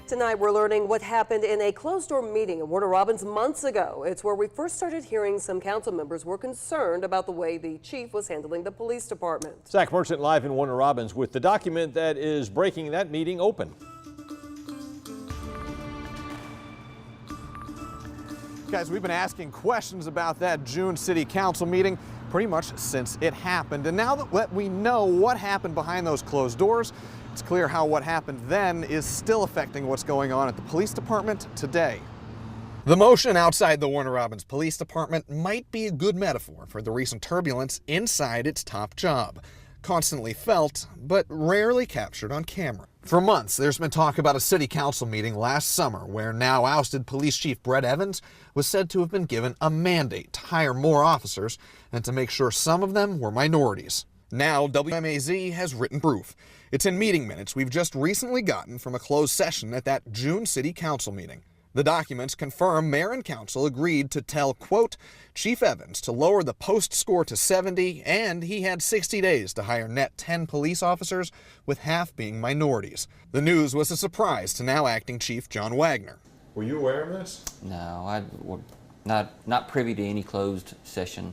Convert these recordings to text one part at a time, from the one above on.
Tonight, we're learning what happened in a closed-door meeting in Warner Robins months ago. It's where we first started hearing some council members were concerned about the way the chief was handling the police department. Zach Merchant live in Warner Robins with the document that is breaking that meeting open. Guys, we've been asking questions about that June City Council meeting pretty much since it happened. And now that we know what happened behind those closed doors, it's clear how what happened then is still affecting what's going on at the police department today. The motion outside the Warner Robins Police Department might be a good metaphor for the recent turbulence inside its top job. Constantly felt, but rarely captured on camera. For months, there's been talk about a city council meeting last summer where now ousted Police Chief Brett Evans was said to have been given a mandate to hire more officers and to make sure some of them were minorities. Now, WMAZ has written proof. It's in meeting minutes we've just recently gotten from a closed session at that June City Council meeting. The documents confirm mayor and council agreed to tell, quote, Chief Evans to lower the post score to 70, and he had 60 days to hire net 10 police officers, with half being minorities. The news was a surprise to now acting Chief John Wagner. Were you aware of this? No, I was not privy to any closed session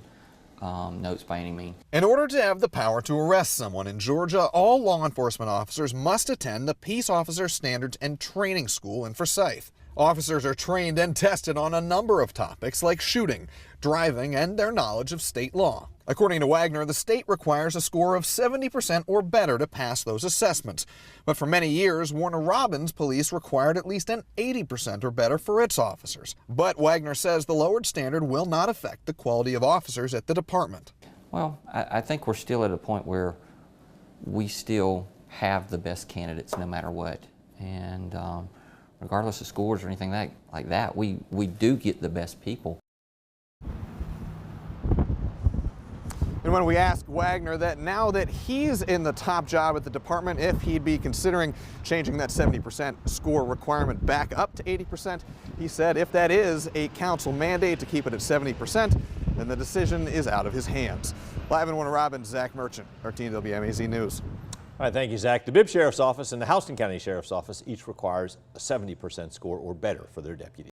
notes by any means. In order to have the power to arrest someone in Georgia, all law enforcement officers must attend the Peace Officer Standards and Training School in Forsyth. Officers are trained and tested on a number of topics like shooting, driving, and their knowledge of state law. According to Wagner, the state requires a score of 70% or better to pass those assessments. But for many years, Warner Robins police required at least an 80% or better for its officers. But Wagner says the lowered standard will not affect the quality of officers at the department. Well, I think we're still at a point where we still have the best candidates no matter what. And regardless of scores or anything like that, we do get the best people. And when we asked Wagner that now that he's in the top job at the department, if he'd be considering changing that 70% score requirement back up to 80%, he said if that is a council mandate to keep it at 70%, then the decision is out of his hands. Live in Warner Robins, Zach Merchant, 13 WMAZ News. All right, thank you, Zach. The Bibb Sheriff's Office and the Houston County Sheriff's Office each requires a 70% score or better for their deputies.